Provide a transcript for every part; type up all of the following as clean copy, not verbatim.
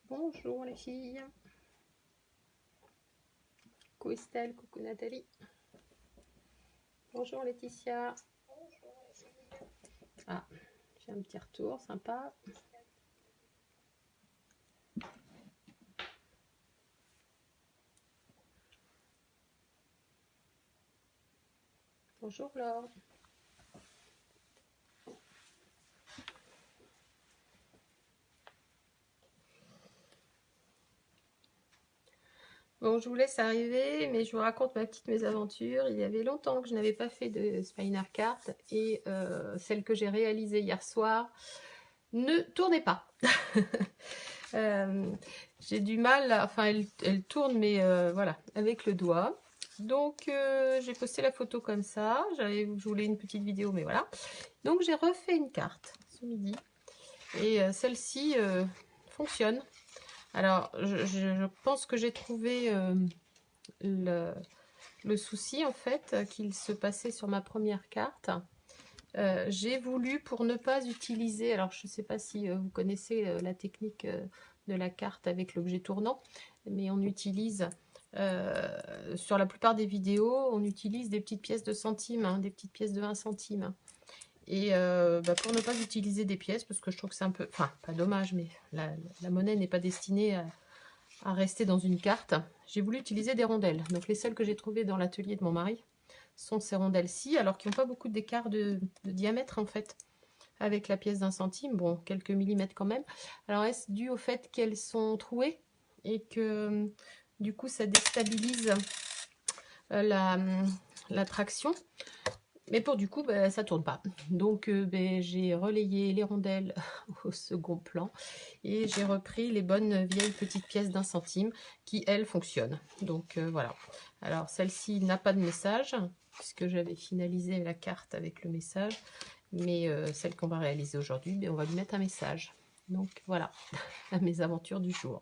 Bonjour les filles. Coucou Estelle, coucou Nathalie. Bonjour Laetitia. Ah, j'ai un petit retour sympa. Bonjour Laure. Bon, je vous laisse arriver, mais je vous raconte ma petite mésaventure. Il y avait longtemps que je n'avais pas fait de Spinner Card et celle que j'ai réalisée hier soir ne tournait pas. J'ai du mal, enfin elle tourne, mais voilà, avec le doigt. Donc j'ai posté la photo comme ça. Je voulais une petite vidéo, mais voilà. Donc j'ai refait une carte ce midi et celle-ci fonctionne. Alors je pense que j'ai trouvé le souci en fait qu'il se passait sur ma première carte. J'ai voulu, pour ne pas utiliser, alors je ne sais pas si vous connaissez la technique de la carte avec l'objet tournant, mais on utilise sur la plupart des vidéos, on utilise des petites pièces de centimes, hein, des petites pièces de 1 centime. Et pour ne pas utiliser des pièces, parce que je trouve que c'est un peu, enfin pas dommage, mais la monnaie n'est pas destinée à rester dans une carte, j'ai voulu utiliser des rondelles. Donc les seules que j'ai trouvées dans l'atelier de mon mari sont ces rondelles-ci, alors qui n'ont pas beaucoup d'écart de diamètre en fait, avec la pièce d'1 centime, bon, quelques millimètres quand même. Alors est-ce dû au fait qu'elles sont trouées et que du coup ça déstabilise la traction? Mais pour du coup, ça tourne pas. Donc j'ai relayé les rondelles au second plan et j'ai repris les bonnes vieilles petites pièces d'1 centime qui, elles, fonctionnent. Donc voilà. Alors celle-ci n'a pas de message puisque j'avais finalisé la carte avec le message. Mais celle qu'on va réaliser aujourd'hui, on va lui mettre un message. Donc voilà, mes aventures du jour.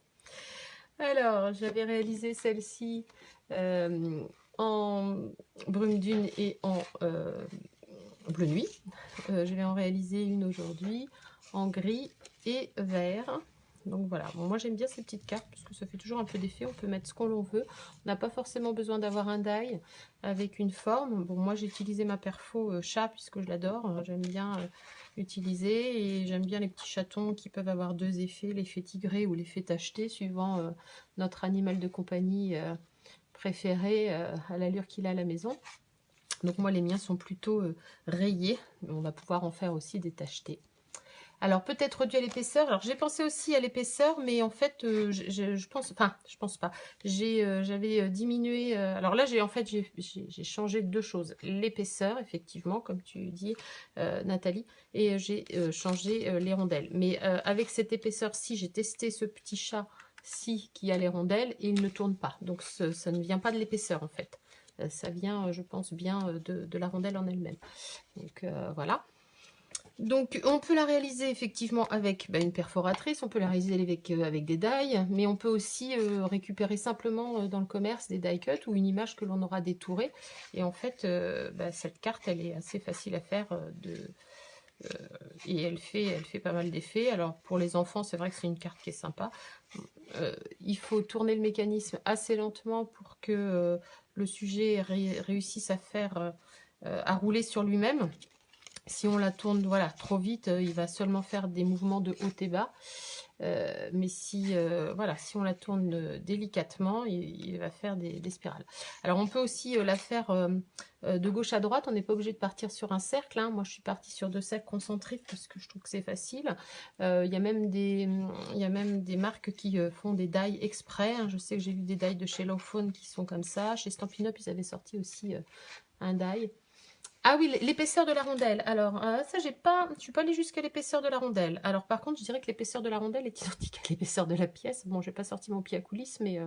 Alors, j'avais réalisé celle-ci en brume dune et en bleu nuit. Je vais en réaliser une aujourd'hui en gris et vert. Donc voilà, bon, moi j'aime bien ces petites cartes parce que ça fait toujours un peu d'effet, on peut mettre ce qu'on l'on veut. On n'a pas forcément besoin d'avoir un die avec une forme. Bon, moi j'ai utilisé ma perfo chat puisque je l'adore, j'aime bien l'utiliser et j'aime bien les petits chatons qui peuvent avoir deux effets, l'effet tigré ou l'effet tacheté suivant notre animal de compagnie préféré à l'allure qu'il a à la maison. Donc moi les miens sont plutôt rayés, mais on va pouvoir en faire aussi des tachetés. Alors peut-être réduit à l'épaisseur. Alors j'ai pensé aussi à l'épaisseur, mais en fait je pense pas. J'avais diminué. Alors là j'ai changé deux choses. L'épaisseur effectivement, comme tu dis Nathalie, et j'ai changé les rondelles. Mais avec cette épaisseur-ci, j'ai testé ce petit chat-ci qui a les rondelles et il ne tourne pas. Donc ça ne vient pas de l'épaisseur en fait. Ça vient, je pense bien, de la rondelle en elle-même. Donc voilà. Donc on peut la réaliser effectivement avec une perforatrice, on peut la réaliser avec des die, mais on peut aussi récupérer simplement dans le commerce des die cut ou une image que l'on aura détourée. Et en fait, cette carte, elle est assez facile à faire et elle fait pas mal d'effets. Alors pour les enfants, c'est vrai que c'est une carte qui est sympa. Il faut tourner le mécanisme assez lentement pour que le sujet réussisse à rouler sur lui-même. Si on la tourne trop vite, il va seulement faire des mouvements de haut et bas. Mais si on la tourne délicatement, il va faire des spirales. Alors on peut aussi la faire de gauche à droite. On n'est pas obligé de partir sur un cercle, hein. Moi je suis partie sur 2 cercles concentriques parce que je trouve que c'est facile. Il y a même des marques qui font des die exprès, hein. Je sais que j'ai vu des die de chez Lawphone qui sont comme ça. Chez Stampin' Up, ils avaient sorti aussi un die. Ah oui, l'épaisseur de la rondelle. Alors, ça, je suis pas allée jusqu'à l'épaisseur de la rondelle. Alors, par contre, je dirais que l'épaisseur de la rondelle est identique à l'épaisseur de la pièce. Bon, j'ai pas sorti mon pied à coulisses, mais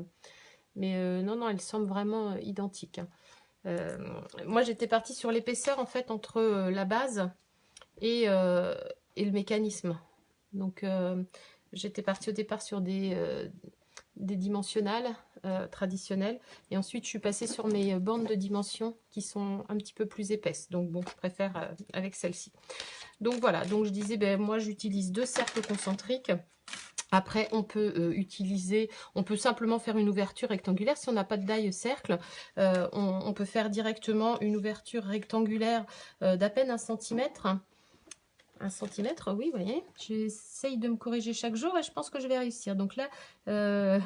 non, elle semble vraiment identique, hein. Moi, j'étais partie sur l'épaisseur, en fait, entre la base et le mécanisme. Donc, j'étais partie au départ sur des dimensionnales traditionnelles et ensuite je suis passée sur mes bandes de dimension qui sont un petit peu plus épaisses, donc bon, je préfère avec celle-ci. Donc voilà, donc je disais moi j'utilise 2 cercles concentriques. Après, on peut on peut simplement faire une ouverture rectangulaire. Si on n'a pas de die cercle, on peut faire directement une ouverture rectangulaire d'à peine 1 cm. 1 cm, oui, vous voyez. J'essaye de me corriger chaque jour et je pense que je vais réussir. Donc là,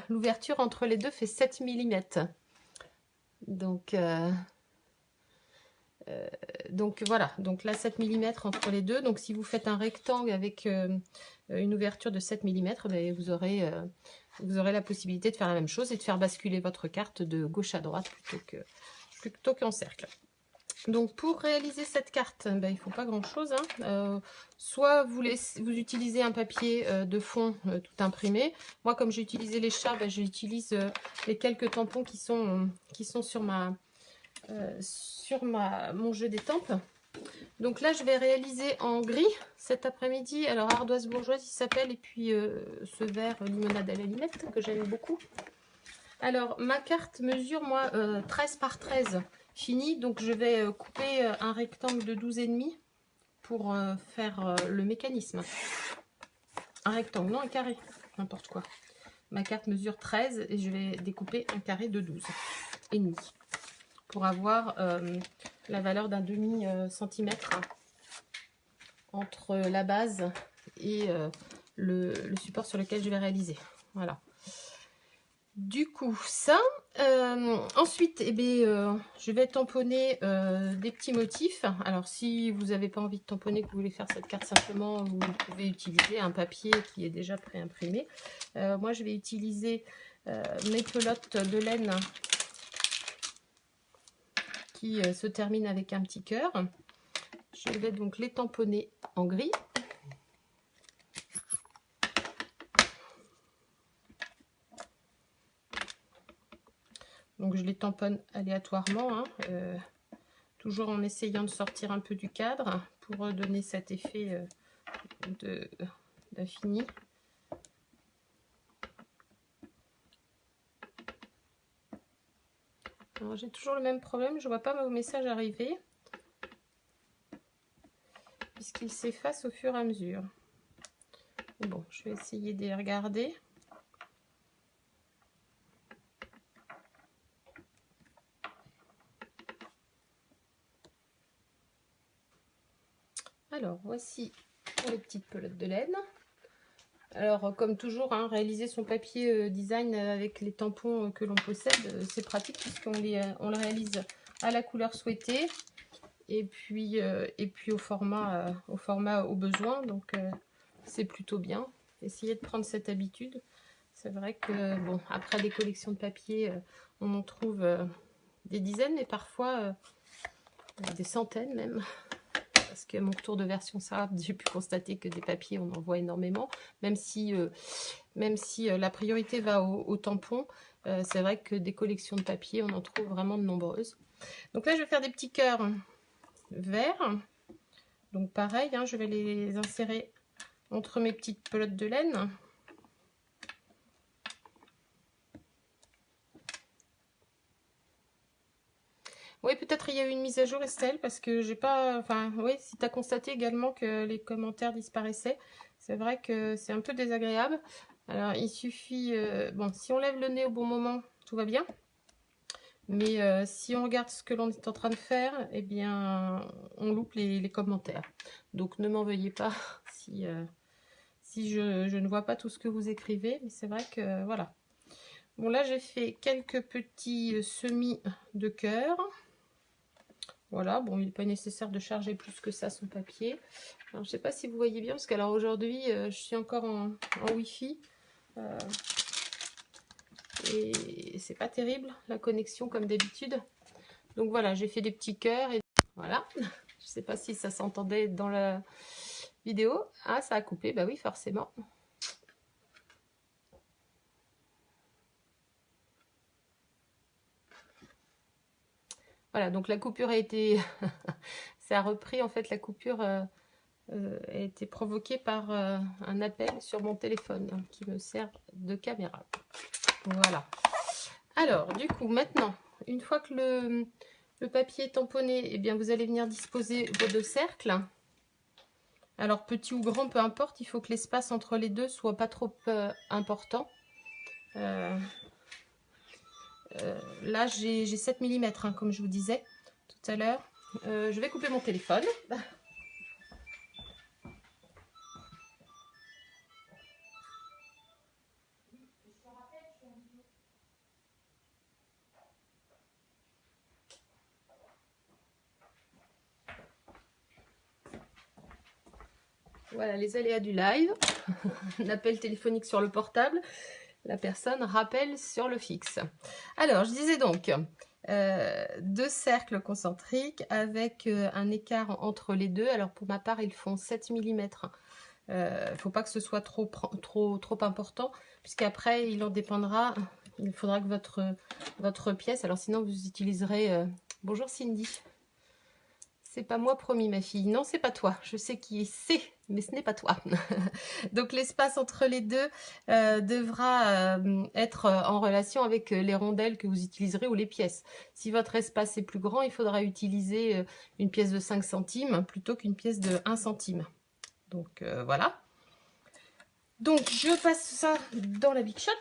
l'ouverture entre les deux fait 7 mm. Donc voilà, donc là 7 mm entre les deux. Donc si vous faites un rectangle avec une ouverture de 7 mm, ben, vous aurez la possibilité de faire la même chose et de faire basculer votre carte de gauche à droite plutôt qu'en cercle. Donc pour réaliser cette carte, ben, il ne faut pas grand chose. Hein. Soit vous utilisez un papier de fond tout imprimé. Moi, comme j'ai utilisé les chats, ben, j'utilise les quelques tampons qui sont sur mon jeu d'étampes. Donc là, je vais réaliser en gris cet après-midi. Alors, ardoise bourgeoise, il s'appelle. Et puis, ce vert limonade à la limette que j'aime beaucoup. Alors, ma carte mesure, moi, 13 par 13 fini. Donc, je vais couper un rectangle de 12,5 pour faire le mécanisme. Un rectangle, non, un carré. N'importe quoi. Ma carte mesure 13 et je vais découper un carré de 12,5. Pour avoir la valeur d'un demi-centimètre entre la base et le support sur lequel je vais réaliser. Voilà. Du coup, ça. Ensuite, eh bien, je vais tamponner des petits motifs. Alors, si vous n'avez pas envie de tamponner, que vous voulez faire cette carte simplement, vous pouvez utiliser un papier qui est déjà pré-imprimé. Moi, je vais utiliser mes pelotes de laine qui se termine avec un petit cœur. Je vais donc les tamponner en gris. Donc je les tamponne aléatoirement, hein, toujours en essayant de sortir un peu du cadre pour donner cet effet d'infini. Alors j'ai toujours le même problème, je ne vois pas vos messages arriver, puisqu'ils s'effacent au fur et à mesure. Bon, je vais essayer de les regarder. Alors, voici pour les petites pelotes de laine. Alors, comme toujours, hein, réaliser son papier design avec les tampons que l'on possède, c'est pratique puisqu'on on le réalise à la couleur souhaitée et puis au format au besoin. Donc, c'est plutôt bien. Essayez de prendre cette habitude. C'est vrai que, bon, après des collections de papier, on en trouve des dizaines et parfois des centaines même. Parce que mon retour de version ça, j'ai pu constater que des papiers, on en voit énormément. Même si la priorité va au tampon, c'est vrai que des collections de papier, on en trouve vraiment de nombreuses. Donc là, je vais faire des petits cœurs verts. Donc pareil, hein, je vais les insérer entre mes petites pelotes de laine. Oui, peut-être il y a eu une mise à jour, Estelle, parce que j'ai pas... Enfin, oui, si tu as constaté également que les commentaires disparaissaient, c'est vrai que c'est un peu désagréable. Alors, il suffit... bon, si on lève le nez au bon moment, tout va bien. Mais si on regarde ce que l'on est en train de faire, eh bien, on loupe les commentaires. Donc, ne m'en veuillez pas si je ne vois pas tout ce que vous écrivez. Mais c'est vrai que, voilà. Bon, là, j'ai fait quelques petits semis de cœur. Voilà, bon, il n'est pas nécessaire de charger plus que ça son papier. Alors, je ne sais pas si vous voyez bien, parce qu'alors aujourd'hui, je suis encore en Wi-Fi. Et c'est pas terrible, la connexion, comme d'habitude. Donc voilà, j'ai fait des petits cœurs. Et voilà, je ne sais pas si ça s'entendait dans la vidéo. Ah, ça a coupé, bah oui, forcément. Voilà, donc la coupure a été... ça a repris, en fait, la coupure a été provoquée par un appel sur mon téléphone hein, qui me sert de caméra. Voilà. Alors, du coup, maintenant, une fois que le papier est tamponné, eh bien, vous allez venir disposer vos deux cercles. Alors petit ou grand, peu importe, il faut que l'espace entre les deux soit pas trop important. Là j'ai 7 mm hein, comme je vous disais tout à l'heure. Je vais couper mon téléphone. Voilà les aléas du live. Un appel téléphonique sur le portable, la personne rappelle sur le fixe. Alors je disais donc 2 cercles concentriques avec un écart entre les deux. Alors pour ma part ils font 7 mm. Faut pas que ce soit trop important, puisqu'après il en dépendra. Il faudra que votre pièce, alors sinon vous utiliserez bonjour Cindy. C'est pas moi, promis, ma fille. Non, c'est pas toi. Je sais qui c'est, mais ce n'est pas toi. Donc, l'espace entre les deux devra être en relation avec les rondelles que vous utiliserez ou les pièces. Si votre espace est plus grand, il faudra utiliser une pièce de 5 centimes plutôt qu'une pièce de 1 centime. Donc, voilà. Donc, je passe ça dans la Big Shot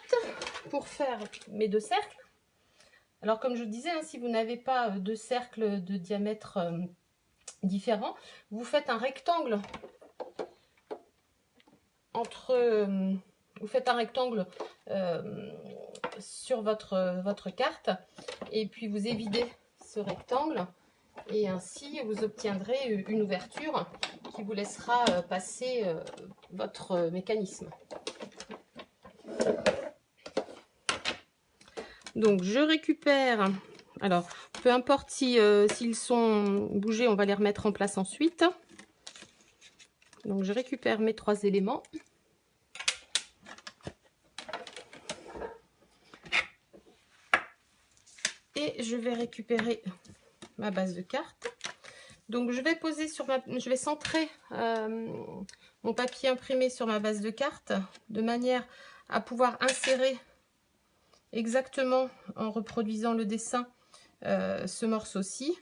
pour faire mes 2 cercles. Alors, comme je vous disais, hein, si vous n'avez pas 2 cercles de diamètre différent, vous faites un rectangle sur votre carte et puis vous évidez ce rectangle et ainsi vous obtiendrez une ouverture qui vous laissera passer votre mécanisme. Donc je récupère, alors peu importe s'ils sont bougés, on va les remettre en place ensuite. Donc je récupère mes 3 éléments. Et je vais récupérer ma base de carte. Donc je vais poser je vais centrer mon papier imprimé sur ma base de carte de manière à pouvoir insérer exactement en reproduisant le dessin ce morceau-ci.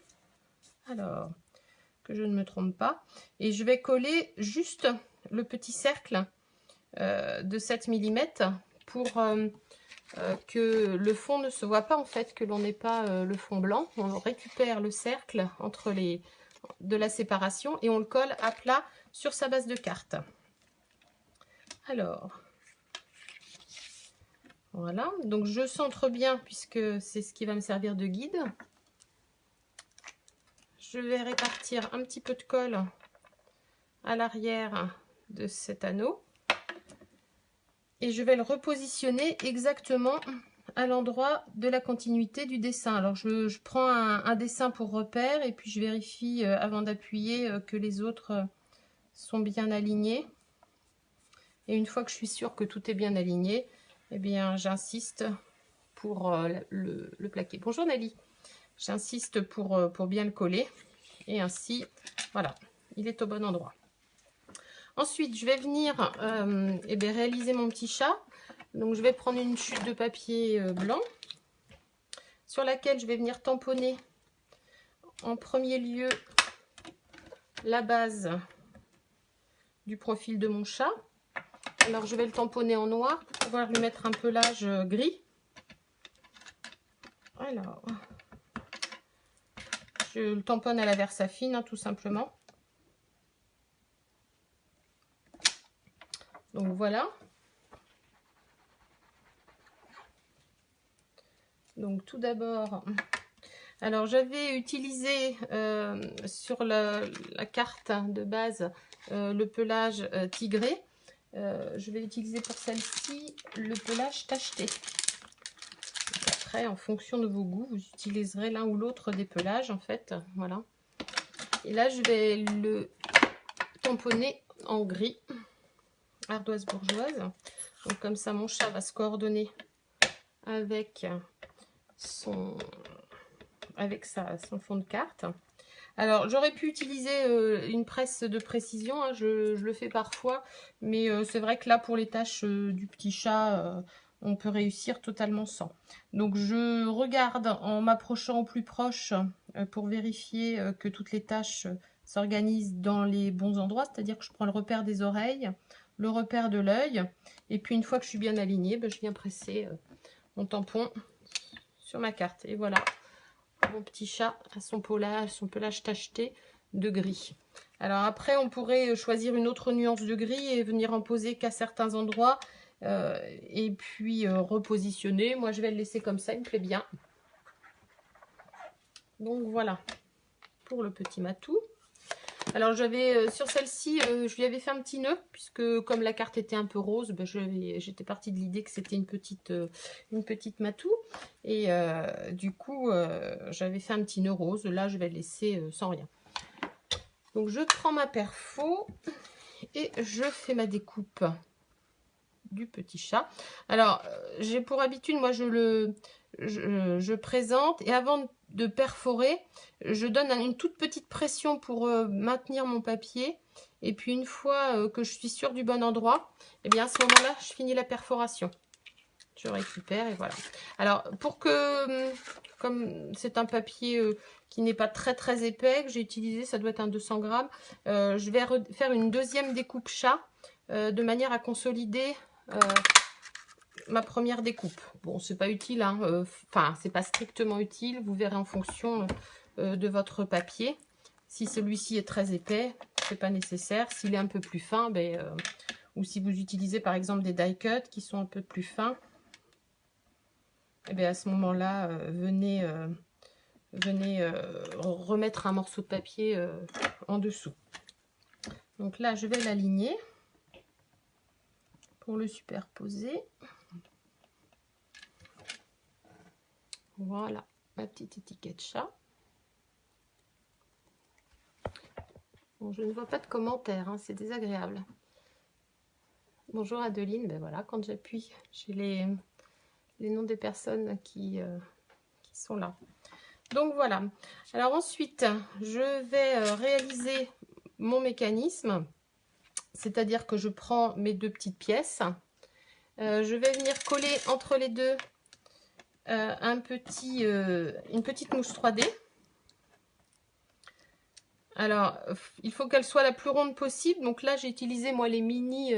Alors que je ne me trompe pas. Et je vais coller juste le petit cercle de 7 mm pour que le fond ne se voit pas en fait, que l'on n'ait pas le fond blanc. On récupère le cercle entre de la séparation et on le colle à plat sur sa base de carte. Alors voilà, donc je centre bien puisque c'est ce qui va me servir de guide. Je vais répartir un petit peu de colle à l'arrière de cet anneau et je vais le repositionner exactement à l'endroit de la continuité du dessin. Alors je prends un dessin pour repère et puis je vérifie avant d'appuyer que les autres sont bien alignés. Et une fois que je suis sûre que tout est bien aligné, eh bien j'insiste pour le plaquer. Bonjour Nali. J'insiste pour bien le coller et ainsi, voilà, il est au bon endroit. Ensuite, je vais venir réaliser mon petit chat. Donc, je vais prendre une chute de papier blanc sur laquelle je vais venir tamponner en premier lieu la base du profil de mon chat. Alors, je vais le tamponner en noir pour pouvoir lui mettre un pelage gris. Alors, je le tamponne à la Versafine, hein, tout simplement. Donc, voilà. Donc tout d'abord, alors j'avais utilisé sur la carte de base le pelage tigré. Je vais utiliser pour celle-ci le pelage tacheté. Donc après, en fonction de vos goûts, vous utiliserez l'un ou l'autre des pelages en fait. Voilà. Et là, je vais le tamponner en gris, ardoise bourgeoise. Donc comme ça, mon chat va se coordonner avec son fond de carte. Alors j'aurais pu utiliser une presse de précision, hein, je le fais parfois, mais c'est vrai que là pour les tâches du petit chat, on peut réussir totalement sans. Donc je regarde en m'approchant au plus proche pour vérifier que toutes les tâches s'organise dans les bons endroits, c'est-à-dire que je prends le repère des oreilles, le repère de l'œil, et puis une fois que je suis bien alignée, je viens presser mon tampon sur ma carte. Et voilà, mon petit chat a son pelage tacheté de gris. Alors après, on pourrait choisir une autre nuance de gris et venir en poser qu'à certains endroits, et puis repositionner. Moi, je vais le laisser comme ça, il me plaît bien. Donc voilà, pour le petit matou. Alors j'avais sur celle-ci, je lui avais fait un petit nœud, puisque comme la carte était un peu rose, j'étais partie de l'idée que c'était une petite matou. Et du coup, j'avais fait un petit nœud rose. Là, je vais le laisser sans rien. Donc je prends ma perfo et je fais ma découpe du petit chat. Alors, j'ai pour habitude, moi je présente, et avant de perforer, je donne une toute petite pression pour maintenir mon papier, et puis une fois que je suis sûre du bon endroit, et bien à ce moment-là, je finis la perforation. Je récupère et voilà. Alors, pour que, comme c'est un papier qui n'est pas très épais, que j'ai utilisé, ça doit être un 200 grammes, je vais faire une deuxième découpe chat, de manière à consolider ma première découpe. Bon, c'est pas utile, hein, enfin, c'est pas strictement utile, vous verrez en fonction de votre papier. Si celui-ci est très épais, c'est pas nécessaire. S'il est un peu plus fin, ou si vous utilisez par exemple des die cut qui sont un peu plus fins, et bien à ce moment-là, venez remettre un morceau de papier en dessous. Donc là, je vais l'aligner pour le superposer. Voilà, ma petite étiquette chat. Bon, je ne vois pas de commentaires, hein, c'est désagréable. Bonjour Adeline, ben voilà, quand j'appuie, j'ai les noms des personnes qui sont là. Donc voilà. Alors ensuite, je vais réaliser mon mécanisme, c'est-à-dire que je prends mes deux petites pièces. Je vais venir coller entre les deux une petite mousse 3D. Alors, il faut qu'elle soit la plus ronde possible. Donc là, j'ai utilisé moi les mini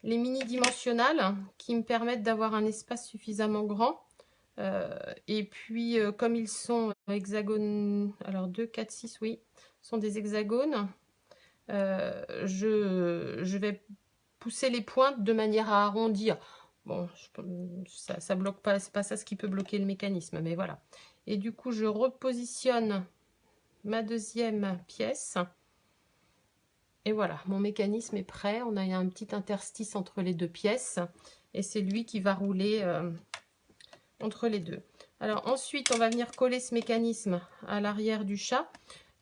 dimensionnales qui me permettent d'avoir un espace suffisamment grand. Et puis, comme ils sont hexagones, alors 2, 4, 6, oui, sont des hexagones, je vais pousser les pointes de manière à arrondir. Bon, ça bloque pas, c'est pas ça ce qui peut bloquer le mécanisme, mais voilà. Et du coup, je repositionne ma deuxième pièce. Et voilà, mon mécanisme est prêt. On a un petit interstice entre les deux pièces. Et c'est lui qui va rouler entre les deux. Alors ensuite, on va venir coller ce mécanisme à l'arrière du chat.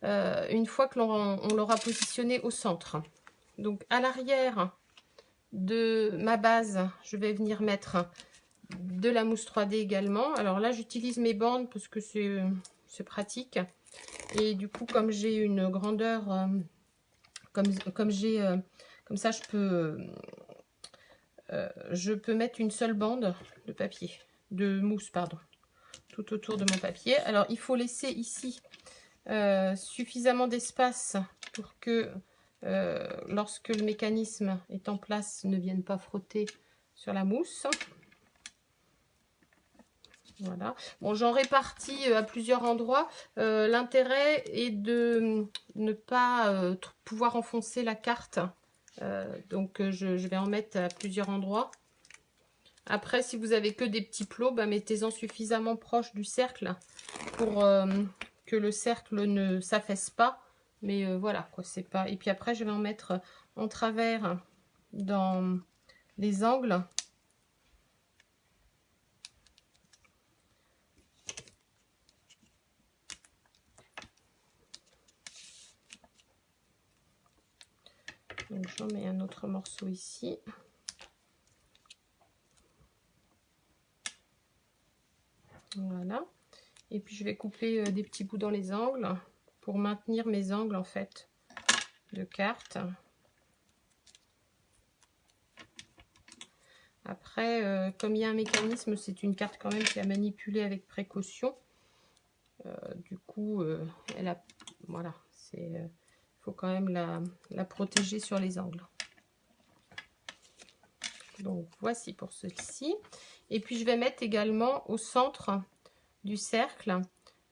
Une fois que l'on l'aura positionné au centre. Donc à l'arrière de ma base, je vais venir mettre de la mousse 3D également. Alors là, j'utilise mes bandes parce que c'est pratique. Et du coup, comme j'ai une grandeur, comme ça, je peux mettre une seule bande de papier, de mousse, pardon, tout autour de mon papier. Alors, il faut laisser ici suffisamment d'espace pour que lorsque le mécanisme est en place, ne vienne pas frotter sur la mousse. Voilà. Bon, j'en répartis à plusieurs endroits. L'intérêt est de ne pas pouvoir enfoncer la carte. Donc, je vais en mettre à plusieurs endroits. Après, si vous avez que des petits plots, mettez-en suffisamment proche du cercle pour que le cercle ne s'affaisse pas. Mais voilà, quoi, c'est pas. Et puis après, je vais en mettre en travers dans les angles. Donc j'en mets un autre morceau ici. Voilà. Et puis je vais couper des petits bouts dans les angles pour maintenir mes angles en fait de carte. Après, comme il y a un mécanisme, c'est une carte quand même qui a manipulé avec précaution. Du coup, elle a, voilà, Il faut quand même la protéger sur les angles. Donc voici pour celle-ci. Et puis je vais mettre également au centre du cercle,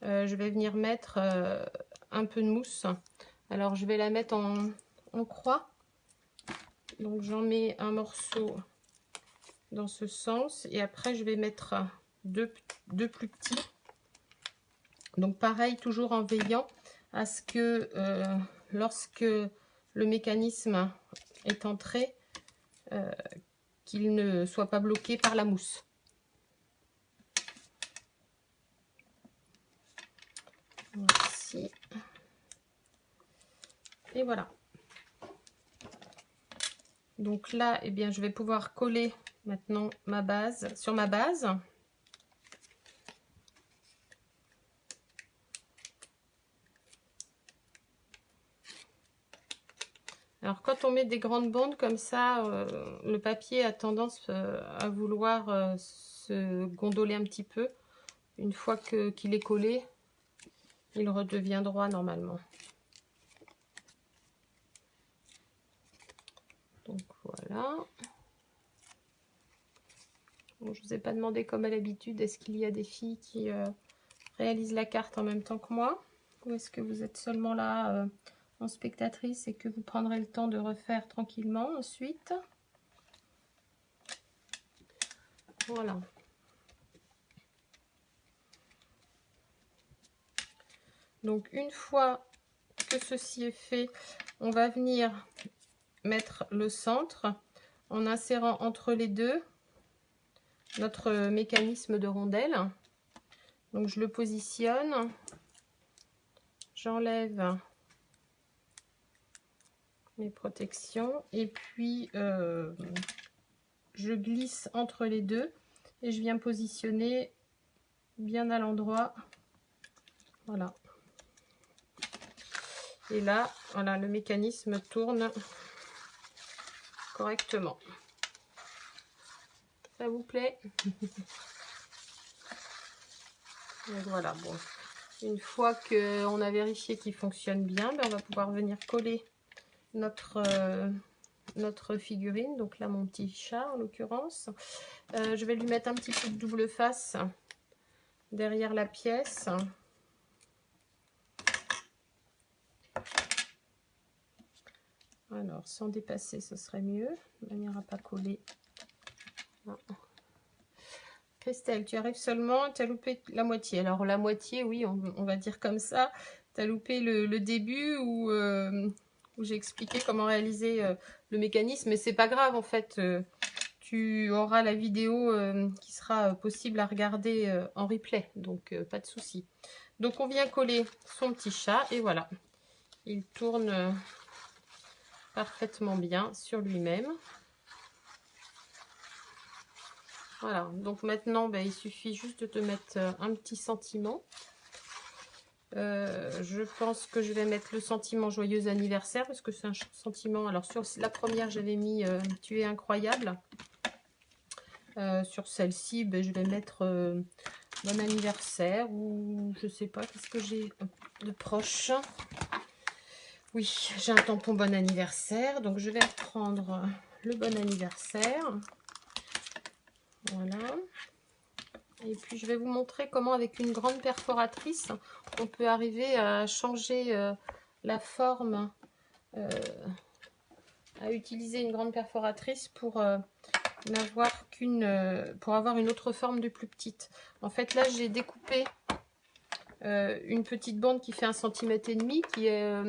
je vais venir mettre un peu de mousse. Alors je vais la mettre en croix. Donc j'en mets un morceau dans ce sens et après je vais mettre deux plus petits. Donc pareil, toujours en veillant à ce que lorsque le mécanisme est entré, qu'il ne soit pas bloqué par la mousse. Voici. Et voilà. Donc là, eh bien, je vais pouvoir coller maintenant ma base sur ma base. Alors quand on met des grandes bandes comme ça, le papier a tendance à vouloir se gondoler un petit peu. Une fois qu'il est collé, il redevient droit normalement. Donc voilà. Bon, je ne vous ai pas demandé comme à l'habitude, est-ce qu'il y a des filles qui réalisent la carte en même temps que moi? Ou est-ce que vous êtes seulement là en spectatrice et que vous prendrez le temps de refaire tranquillement ensuite? Voilà. Donc une fois que ceci est fait, on va venir mettre le centre en insérant entre les deux notre mécanisme de rondelle. Donc je le positionne, j'enlève mes protections et puis je glisse entre les deux et je viens positionner bien à l'endroit. Voilà. Et là, voilà, le mécanisme tourne correctement. Ça vous plaît? Donc voilà, bon. Une fois qu'on a vérifié qu'il fonctionne bien, ben on va pouvoir venir coller notre figurine. Donc là, mon petit chat en l'occurrence. Je vais lui mettre un petit peu de double face derrière la pièce. Alors, sans dépasser, ce serait mieux, de manière à pas coller. Non. Christelle, tu arrives seulement, tu as loupé la moitié. Alors, la moitié, oui, on va dire comme ça. Tu as loupé le début où j'ai expliqué comment réaliser le mécanisme. Mais c'est pas grave, en fait. Tu auras la vidéo qui sera possible à regarder en replay. Donc, pas de souci. Donc, on vient coller son petit chat. Et voilà. Il tourne parfaitement bien sur lui-même. Voilà, donc maintenant, ben, il suffit juste de te mettre un petit sentiment. Je pense que je vais mettre le sentiment joyeux anniversaire parce que c'est un sentiment. Alors, sur la première, j'avais mis tu es incroyable. Sur celle-ci, ben, je vais mettre bon anniversaire ou je sais pas, qu'est-ce que j'ai de proche. Oui, j'ai un tampon bon anniversaire, donc je vais reprendre le bon anniversaire. Voilà. Et puis je vais vous montrer comment avec une grande perforatrice, on peut arriver à changer la forme, à utiliser une grande perforatrice pour n'avoir pour avoir une autre forme de plus petite. En fait là j'ai découpé une petite bande qui fait 1,5 cm qui est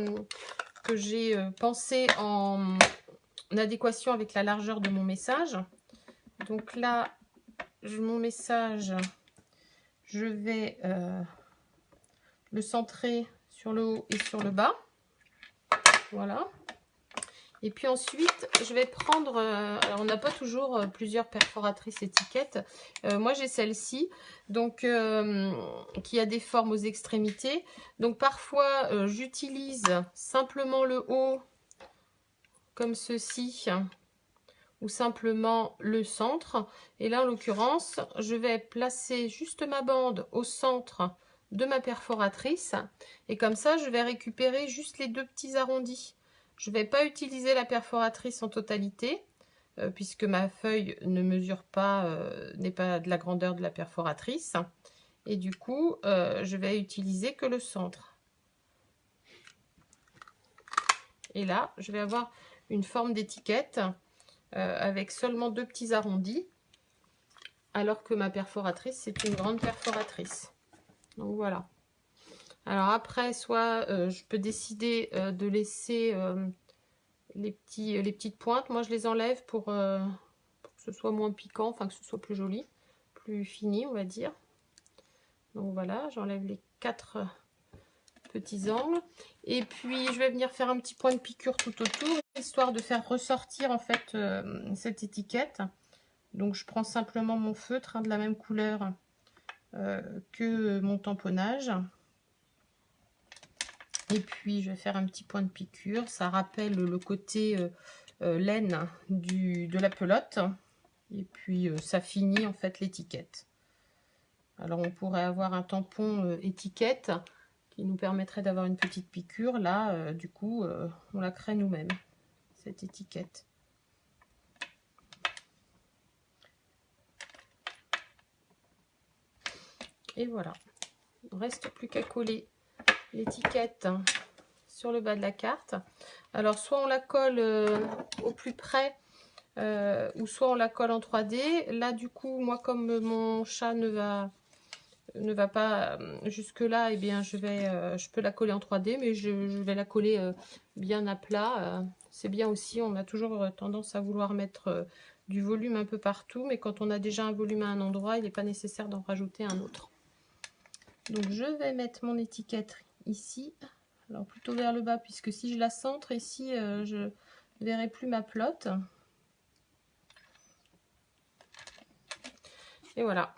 que j'ai pensé en adéquation avec la largeur de mon message. Donc là, mon message, je vais le centrer sur le haut et sur le bas. Voilà. Et puis ensuite, je vais prendre... alors, on n'a pas toujours plusieurs perforatrices étiquettes. Moi, j'ai celle-ci, donc qui a des formes aux extrémités. Donc, parfois, j'utilise simplement le haut, comme ceci, ou simplement le centre. Et là, en l'occurrence, je vais placer juste ma bande au centre de ma perforatrice. Et comme ça, je vais récupérer juste les 2 petits arrondis. Je ne vais pas utiliser la perforatrice en totalité, puisque ma feuille ne mesure pas, n'est pas de la grandeur de la perforatrice. Et du coup, je vais utiliser que le centre. Et là, je vais avoir une forme d'étiquette avec seulement 2 petits arrondis, alors que ma perforatrice, c'est une grande perforatrice. Donc voilà. Alors après, soit je peux décider de laisser les petites pointes. Moi, je les enlève pour que ce soit moins piquant, enfin que ce soit plus joli, plus fini, on va dire. Donc voilà, j'enlève les 4 petits angles. Et puis, je vais venir faire un petit point de piqûre tout autour, histoire de faire ressortir en fait cette étiquette. Donc, je prends simplement mon feutre de la même couleur que mon tamponnage. Et puis, je vais faire un petit point de piqûre. Ça rappelle le côté laine de la pelote. Et puis, ça finit en fait l'étiquette. Alors, on pourrait avoir un tampon étiquette qui nous permettrait d'avoir une petite piqûre. Là, du coup, on la crée nous-mêmes, cette étiquette. Et voilà. Il ne reste plus qu'à coller l'étiquette sur le bas de la carte. Alors, soit on la colle au plus près, ou soit on la colle en 3D. Là, du coup, moi, comme mon chat ne va pas jusque là, et bien je peux la coller en 3D, mais je vais la coller bien à plat. C'est bien aussi, on a toujours tendance à vouloir mettre du volume un peu partout, mais quand on a déjà un volume à un endroit, il n'est pas nécessaire d'en rajouter un autre. Donc je vais mettre mon étiquette ici, alors plutôt vers le bas, puisque si je la centre ici, je ne verrai plus ma pelote. Et voilà.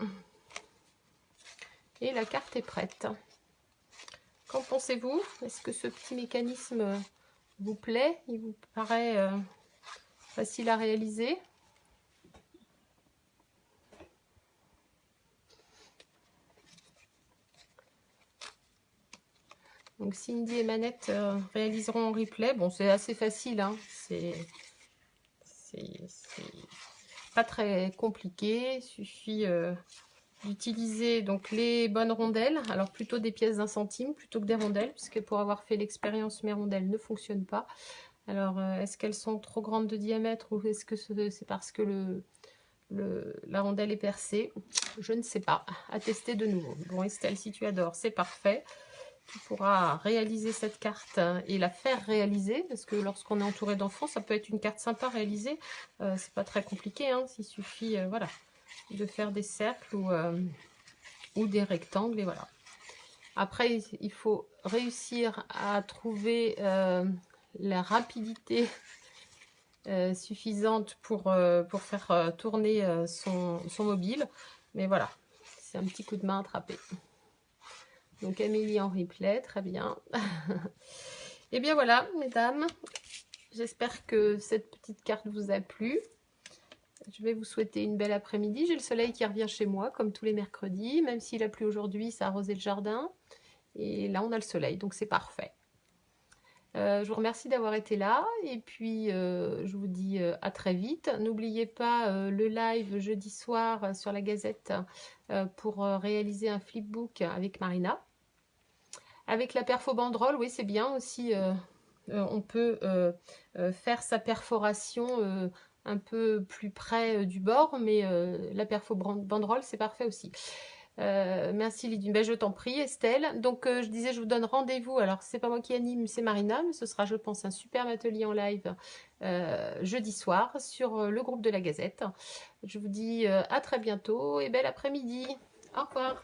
Et la carte est prête. Qu'en pensez-vous? Est-ce que ce petit mécanisme vous plaît? Il vous paraît facile à réaliser? Donc Cindy et Manette réaliseront en replay. Bon, c'est assez facile, hein. C'est pas très compliqué. Il suffit d'utiliser donc les bonnes rondelles. Alors plutôt des pièces d'1 centime plutôt que des rondelles, puisque pour avoir fait l'expérience, mes rondelles ne fonctionnent pas. Alors est-ce qu'elles sont trop grandes de diamètre ou est-ce que c'est parce que la rondelle est percée? Je ne sais pas. À tester de nouveau. Bon, Estelle, si tu adores, c'est parfait. Tu pourras réaliser cette carte et la faire réaliser, parce que lorsqu'on est entouré d'enfants, ça peut être une carte sympa à réaliser. C'est pas très compliqué, hein. Il suffit voilà, de faire des cercles ou des rectangles, et voilà. Après, il faut réussir à trouver la rapidité suffisante pour faire tourner son mobile. Mais voilà, c'est un petit coup de main attrapé. Donc Amélie en replay, très bien. Et bien voilà, mesdames, j'espère que cette petite carte vous a plu. Je vais vous souhaiter une belle après-midi. J'ai le soleil qui revient chez moi, comme tous les mercredis. Même s'il a plu aujourd'hui, ça a arrosé le jardin. Et là, on a le soleil, donc c'est parfait. Je vous remercie d'avoir été là. Et puis, je vous dis à très vite. N'oubliez pas le live jeudi soir sur la Gazette pour réaliser un flipbook avec Marina. Avec la perfo banderole, oui, c'est bien aussi. On peut faire sa perforation un peu plus près du bord, mais la perfo banderole, c'est parfait aussi. Merci Lydie, ben, je t'en prie Estelle. Donc je disais, je vous donne rendez-vous. Alors c'est pas moi qui anime, c'est Marina, mais ce sera, je pense, un superbe atelier en live jeudi soir sur le groupe de la Gazette. Je vous dis à très bientôt et bel après-midi. Au revoir.